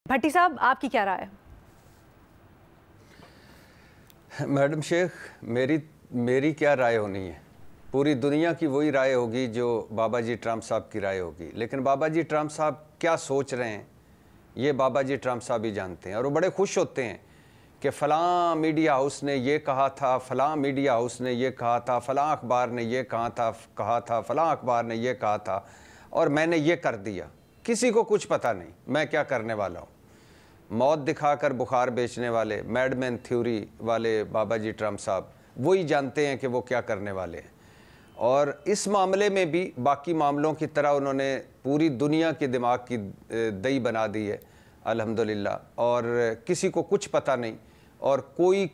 بھٹی صاحب آپ کی کیا رائے ہے؟ میڈم شیخ میری کیا رائے ہونی ہے؟ پوری دنیا کی وہی رائے ہوگی جو بابا جی ٹرمپ صاحب کی رائے ہوگی، لیکن بابا جی ٹرمپ صاحب کیا سوچ رہے ہیں یہ بابا جی ٹرمپ صاحب ہی جانتے ہیں، اور وہ بڑے خوش ہوتے ہیں کہ فلاں میڈیا ہاؤس نے یہ کہا تھا، فلاں میڈیا ہاؤس نے یہ کہا تھا، فلاں اخبار نے یہ کہا تھا، فلاں اخبار نے یہ کہا تھا اور میں نے یہ کر دیا۔ کسی کو کچھ پتہ نہیں میں کیا کرنے والا ہوں۔ موت دکھا کر بخار بیچنے والے میڈ مین تھیوری والے بابا جی ٹرمپ صاحب وہی جانتے ہیں کہ وہ کیا کرنے والے ہیں، اور اس معاملے میں بھی باقی معاملوں کی طرح انہوں نے پوری دنیا کے دماغ کی دہی بنا دی ہے الحمدللہ، اور کسی کو کچھ پتہ نہیں اور کوئی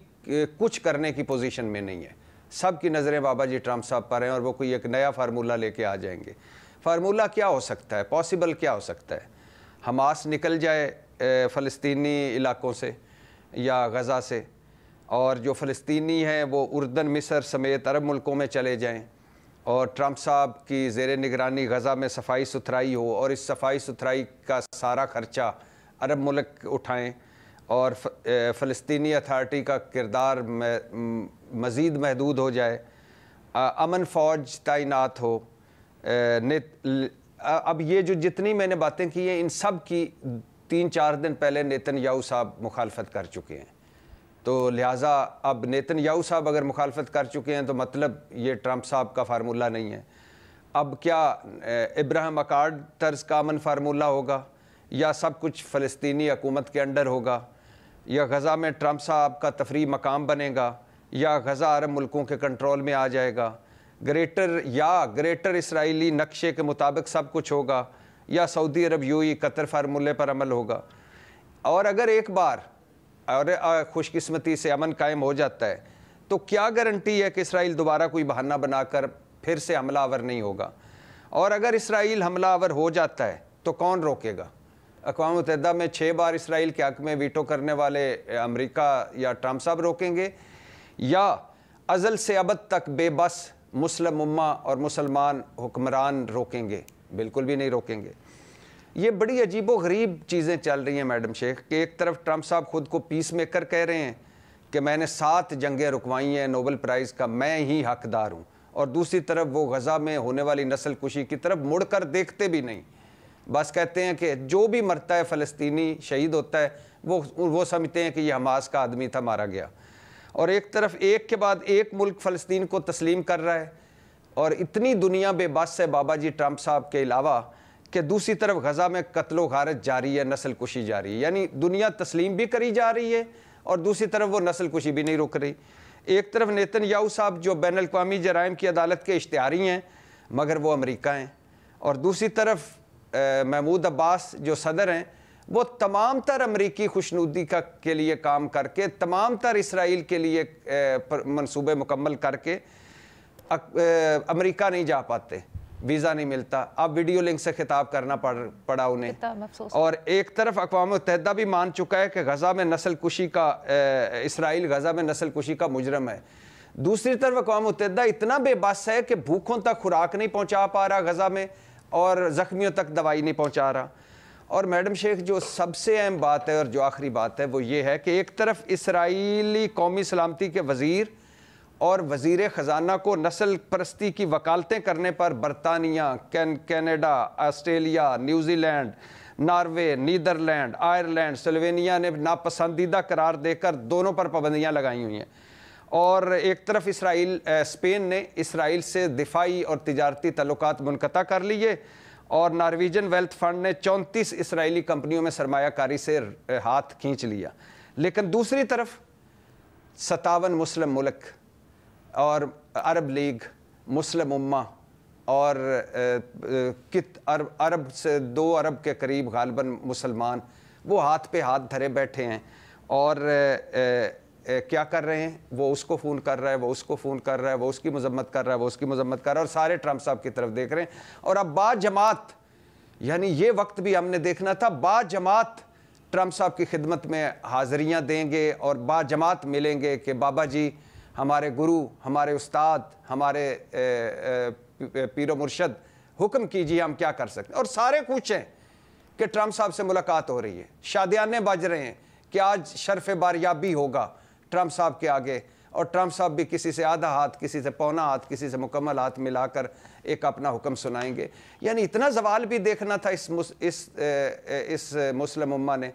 کچھ کرنے کی پوزیشن میں نہیں ہے۔ سب کی نظریں بابا جی ٹرمپ صاحب پر ہیں اور وہ کوئی ایک نیا فارمولہ لے کے آ جائیں گے۔ فارمولہ کیا ہو سکتا ہے؟ پاسبل کیا ہو سکتا ہے؟ حماس نکل جائے فلسطینی علاقوں سے یا غزہ سے، اور جو فلسطینی ہیں وہ اردن، مصر سمیت عرب ملکوں میں چلے جائیں، اور ٹرمپ صاحب کی زیر نگرانی غزہ میں صفائی ستھرائی ہو، اور اس صفائی ستھرائی کا سارا خرچہ عرب ملک اٹھائیں، اور فلسطینی اتھارٹی کا کردار مزید محدود ہو جائے، امن فوج تعینات ہو۔ اب یہ جو جتنی میں نے باتیں کی ہیں ان سب کی 3-4 دن پہلے نیتن یاہو صاحب مخالفت کر چکے ہیں، تو لہٰذا اب نیتن یاہو صاحب اگر مخالفت کر چکے ہیں تو مطلب یہ ٹرمپ صاحب کا فارمولہ نہیں ہے۔ اب کیا ابراہیم اکارڈ طرز کا امن فارمولہ ہوگا، یا سب کچھ فلسطینی حکومت کے انڈر ہوگا، یا غزہ میں ٹرمپ صاحب کا تفریح مقام بنے گا، یا غزہ عرب ملکوں کے کنٹرول میں آ جائے گا، گریٹر اسرائیلی نقشے کے مطابق سب کچھ ہوگا، یا سعودی عرب قطر فارمولے پر عمل ہوگا۔ اور اگر ایک بار اور خوش قسمتی سے امن قائم ہو جاتا ہے تو کیا گارنٹی ہے کہ اسرائیل دوبارہ کوئی بہانہ بنا کر پھر سے حملہ آور نہیں ہوگا؟ اور اگر اسرائیل حملہ آور ہو جاتا ہے تو کون روکے گا؟ اقوام متحدہ میں 6 بار اسرائیل کے حق میں ویٹو کرنے والے امریکہ یا ٹرمپ صاحب روکیں گے، یا ازل سے ابد تک بے بس مسلم امہ اور مسلمان حکمران روکیں گے؟ بالکل بھی نہیں روکیں گے۔ یہ بڑی عجیب و غریب چیزیں چل رہی ہیں میڈم شیخ، کہ ایک طرف ٹرمپ صاحب خود کو پیس میکر کہہ رہے ہیں کہ میں نے 7 جنگیں رکوائی ہیں نوبل پرائز کا، میں ہی حقدار ہوں، اور دوسری طرف وہ غزہ میں ہونے والی نسل کشی کی طرف مڑ کر دیکھتے بھی نہیں، بس کہتے ہیں کہ جو بھی مرتا ہے فلسطینی شہید ہوتا ہے وہ سمجھتے ہیں کہ یہ حماس کا آدمی تھا، مارا گیا۔ اور ایک طرف ایک کے بعد ایک ملک فلسطین کو تسلیم کر رہا ہے، اور اتنی دنیا بے بس ہے بابا جی ٹرمپ صاحب کے علاوہ کہ دوسری طرف غزہ میں قتل و غارت جاری ہے، نسل کشی جاری ہے، یعنی دنیا تسلیم بھی کری جا رہی ہے اور دوسری طرف وہ نسل کشی بھی نہیں رک رہی۔ ایک طرف نیتن یاہو صاحب جو بین الاقوامی جرائم کی عدالت کے اشتہاری ہیں مگر وہ امریکہ ہیں، اور دوسری طرف محمود عباس جو صدر ہیں وہ تمام تر امریکی خوشنودی کے لیے کام کر کے، تمام تر اسرائیل کے لیے منصوبے مکمل کر کے امریکہ نہیں جا پاتے، ویزا نہیں ملتا، اب ویڈیو لنک سے خطاب کرنا پڑا انہیں۔ اور ایک طرف اقوام متحدہ بھی مان چکا ہے کہ غزہ میں نسل کشی کا اسرائیل غزہ میں نسل کشی کا مجرم ہے، دوسری طرف اقوام متحدہ اتنا بے بس ہے کہ بھوکوں تک خوراک نہیں پہنچا پا رہا غزہ میں، اور زخمیوں تک دوائی نہیں پہنچا رہا۔ اور میڈم شیخ جو سب سے اہم بات ہے اور جو آخری بات ہے وہ یہ ہے کہ ایک طرف اسرائیلی قومی سلامتی کے وزیر اور وزیر خزانہ کو نسل پرستی کی وکالتیں کرنے پر برطانیہ، Canada, Australia, New Zealand, Norway, Netherland, Ireland, Slovenia نے ناپسندیدہ قرار دے کر دونوں پر پابندیاں لگائی ہوئی ہیں، اور ایک طرف اسپین نے اسرائیل سے دفاعی اور تجارتی تعلقات منقطع کر لیے، اور نارویجن ویلتھ فنڈ نے 34 اسرائیلی کمپنیوں میں سرمایہ کاری سے ہاتھ کھینچ لیا۔ لیکن دوسری طرف 57 مسلم ملک اور عرب لیگ، مسلم امہ اور عرب سے 2 ارب کے قریب غالباً مسلمان وہ ہاتھ پہ ہاتھ دھرے بیٹھے ہیں، اور کیا کر رہے ہیں؟ وہ اس کو فون کر رہا ہے، وہ اس کو فون کر رہا ہے، وہ اس کی مذمت کر رہا ہے، وہ اس کی مذمت کر رہا ہے، اور سارے ٹرمپ صاحب کی طرف دیکھ رہے ہیں۔ اور اب با جماعت، یعنی یہ وقت بھی ہم نے دیکھنا تھا، با جماعت ٹرمپ صاحب کی خدمت میں حاضریاں دیں گے اور با جماعت ملیں گے کہ بابا جی ہمارے گرو، ہمارے استاد، ہمارے پیر و مرشد، حکم کیجیے ہم کیا کر سکتے ہیں۔ اور سارے خوش ہیں کہ ٹرمپ صاحب سے ملاقات ہو رہی ہے، شادیانے بج رہے ہیں کہ آج شرف باریابی ہوگا ٹرمپ صاحب کے آگے، اور ٹرمپ صاحب بھی کسی سے آدھا ہاتھ، کسی سے پونا ہاتھ، کسی سے مکمل ہاتھ ملا کر ایک اپنا حکم سنائیں گے. یعنی اتنا زوال بھی دیکھنا تھا اس مسلم امہ نے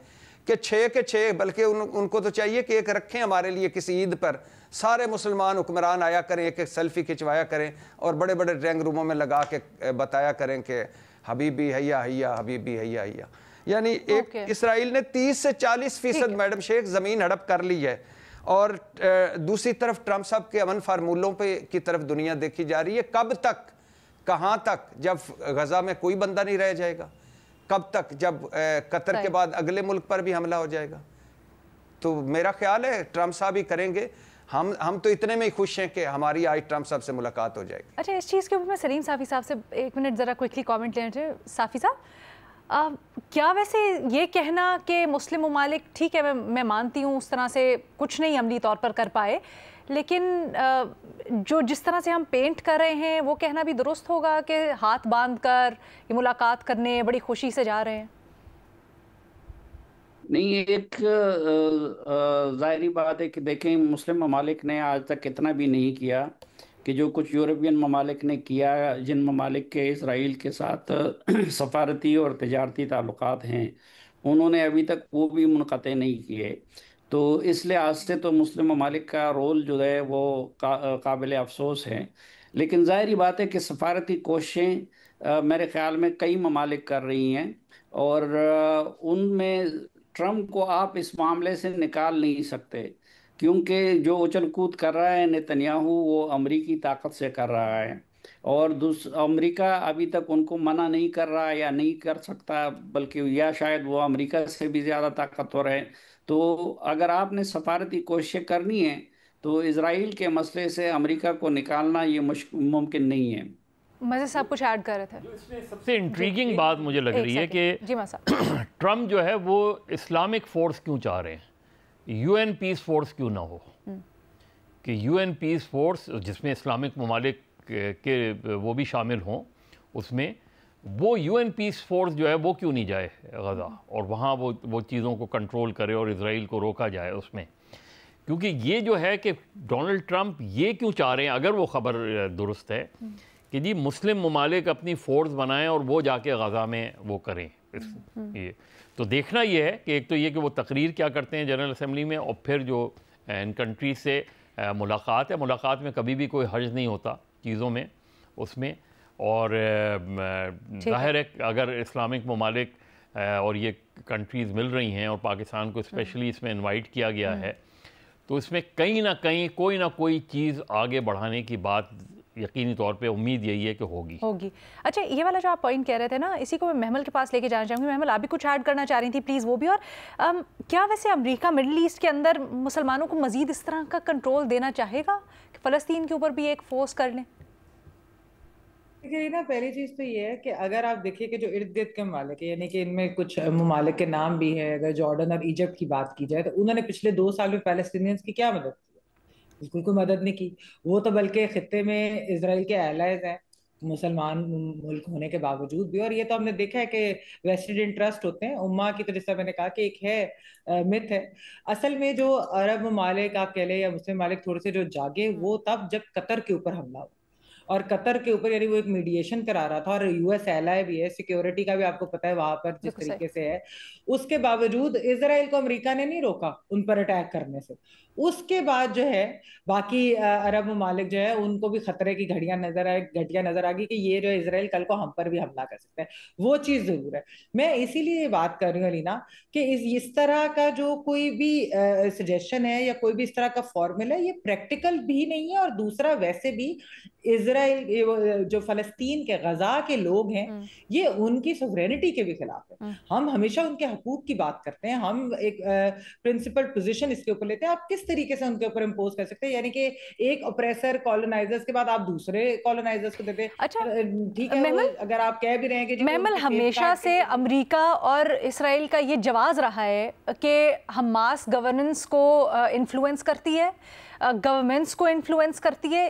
کہ 6 کے 6، بلکہ ان کو تو چاہیے کہ ایک رکھیں ہمارے لیے کسی عید پر، سارے مسلمان حکمران آیا کریں، ایک سیلفی کھنچوایا کریں اور بڑے بڑے ڈرائنگ روموں میں لگا کے بتایا کریں کہ حبیبی حیا حیا، حبیبی حیا حیا. یعنی ایک اسرائیل نے 30 سے 40% میڈم شیخ زمین ہڑپ کر لی ہے، اور دوسری طرف ٹرمپ صاحب کے امن فارمولوں پہ کی طرف دنیا دیکھی جا رہی ہے. کب تک، کہاں تک؟ جب غزہ میں کوئی بندہ نہیں رہ جائے گا. کب تک؟ جب قطر کے بعد اگلے ملک پر بھی حملہ ہو جائے گا. تو میرا خیال ہے ٹرمپ صاحب ہی کریں گے. ہم تو اتنے میں ہی خوش ہیں کہ ہماری آج ٹرمپ صاحب سے ملاقات ہو جائے گی. اچھا، اس چیز کے اوپر میں سلیم صافی صاحب سے 1 منٹ ذرا کوئکلی کامنٹ لینا چاہیے. صافی صاحب، کیا ویسے یہ کہنا کہ مسلم ممالک، ٹھیک ہے میں مانتی ہوں اس طرح سے کچھ نہیں عملی طور پر کر پائے، لیکن جس طرح سے ہم پینٹ کر رہے ہیں وہ کہنا بھی درست ہوگا کہ ہاتھ باندھ کر یہ ملاقات کرنے بڑی خوشی سے جا رہے ہیں؟ نہیں، ایک ظاہری بات ہے کہ دیکھیں مسلم ممالک نے آج تک اتنا بھی نہیں کیا کہ جو کچھ یورپین ممالک نے کیا، جن ممالک کے اسرائیل کے ساتھ سفارتی اور تجارتی تعلقات ہیں، انہوں نے ابھی تک وہ بھی منقطع نہیں کیے. تو اس لحاظ سے تو مسلم ممالک کا رول جو ہے وہ قابل افسوس ہے. لیکن ظاہری بات ہے کہ سفارتی کوششیں میرے خیال میں کئی ممالک کر رہی ہیں، اور ان میں ٹرمپ کو آپ اس معاملے سے نکال نہیں سکتے، کیونکہ جو اچھل کود کر رہا ہے نتنیاہو وہ امریکی طاقت سے کر رہا ہے، اور امریکہ ابھی تک ان کو منع نہیں کر رہا یا نہیں کر سکتا، بلکہ یا شاید وہ امریکہ سے بھی زیادہ طاقتور ہے. تو اگر آپ نے سفارتی کوششیں کرنی ہیں تو اسرائیل کے مسئلے سے امریکہ کو نکالنا یہ ممکن نہیں ہے. مزید صاحب کچھ ایڈ کر رہے تھے. جو اس میں سب سے انٹریگنگ بات مجھے لگ رہی ہے کہ ٹرمپ جو ہے وہ اسلامک فورس کیوں چاہ رہے ہیں، یو این پیس فورس کیوں نہ ہو، کہ یو این پیس فورس جس میں اسلامک ممالک کے وہ بھی شامل ہوں، اس میں وہ یو این پیس فورس جو ہے وہ کیوں نہیں جائے غزہ اور وہاں وہ چیزوں کو کنٹرول کرے اور اسرائیل کو روکا جائے اس میں. کیونکہ یہ جو ہے کہ ڈونلڈ ٹرمپ یہ کیوں چاہ رہے ہیں، اگر وہ خبر درست ہے کہ جی مسلم ممالک اپنی فورس بنائیں اور وہ جا کے غزہ میں وہ کریں. یہ تو دیکھنا یہ ہے کہ ایک تو یہ کہ وہ تقریر کیا کرتے ہیں جنرل اسمبلی میں، اور پھر جو ان کنٹریز سے ملاقات ہے، ملاقات میں کبھی بھی کوئی حرج نہیں ہوتا چیزوں میں اس میں. اور ظاہر ہے اگر اسلامک ممالک اور یہ کنٹریز مل رہی ہیں اور پاکستان کو اسپیشلی اس میں انوائٹ کیا گیا ہے، تو اس میں کہیں نہ کہیں کوئی نہ کوئی چیز آگے بڑھانے کی بات یقینی طور پہ امید یہی ہے کہ ہوگی. اچھا، یہ والا جو آپ پوائنٹ کہہ رہے تھے نا، اسی کو میں محمل کے پاس لے کے جانا چاہوں گی. محمل، آپ بھی کچھ ایڈ کرنا چاہ رہی تھی پلیز، وہ بھی. اور کیا ویسے امریکہ مڈل ایسٹ کے اندر مسلمانوں کو مزید اس طرح کا کنٹرول دینا چاہے گا کہ فلسطین کے اوپر بھی ایک فورس کر لیں؟ دیکھیے نا، پہلی چیز تو یہ ہے کہ اگر آپ دیکھیے کہ جو ارد گرد کے ممالک ہیں، یعنی کہ ان میں کچھ ممالک کے نام بھی ہیں، اگر جارڈن اور ایجپٹ کی بات کی جائے تو انہوں نے پچھلے 2 سال میں پیلسٹینینز کی کیا مدد کی؟ بالکل کوئی مدد نہیں کی. وہ تو بلکہ خطے میں اسرائیل کے الائز ہیں مسلمان ملک ہونے کے باوجود بھی. اور یہ تو ہم نے دیکھا ہے کہ ویسٹڈ انٹرسٹ ہوتے ہیں امہ کی، تو جس طرح میں نے کہا کہ ایک ہے مت ہے. اصل میں جو عرب ممالک آپ کہہ لیں یا مسلم ممالک تھوڑے سے جو جاگے وہ تب جب قطر کے اوپر حملہ ہوا، اور قطر کے اوپر یعنی وہ ایک میڈیشن کرا رہا تھا، اور یو ایس ایلائی بھی ہے، سیکیورٹی کا بھی آپ کو پتہ ہے وہاں پر جس طریقے سے ہے. اس کے باوجود اسرائیل کو امریکہ نے نہیں روکا ان پر اٹیک کرنے سے. اس کے بعد جو ہے باقی عرب ممالک جو ہے ان کو بھی خطرے کی گھٹیاں نظر آ گئی کہ یہ جو اسرائیل کل کو ہم پر بھی حملہ کر سکتا ہے. وہ چیز ضرور ہے. میں اسی لیے یہ بات کر رہی ہوں علینا کہ اس طرح کا جو کوئی بھی سجیشن ہے یا کوئی بھی اس طرح کا فارمولا ہے، یہ پریکٹیکل بھی نہیں ہے. اور دوسرا ویسے بھی اسرائیل جو فلسطین کے غزہ کے لوگ ہیں یہ ان کی سوورینٹی کے بھی خلاف ہے. ہم ہمیشہ ان کے حقوق کی بات کرتے ہیں، ہم ایک پرنسپل پوزیشن اس کے اوپر لیتے ہیں. آپ کس طریقے سے ان کے اوپر امپوز کر سکتے ہیں؟ یعنی کہ ایک اپریسر کالونائزرز کے بعد آپ دوسرے کالونائزرز کو دیتے ہیں. ٹھیک ہے، اگر آپ کہہ بھی رہے ہیں کہ محمل ہمیشہ سے امریکہ اور اسرائیل کا یہ جواز رہا ہے کہ حماس گورننس کو انفلوئنس کرتی ہے، گورنمنٹس کو انفلوئنس کرتی ہے،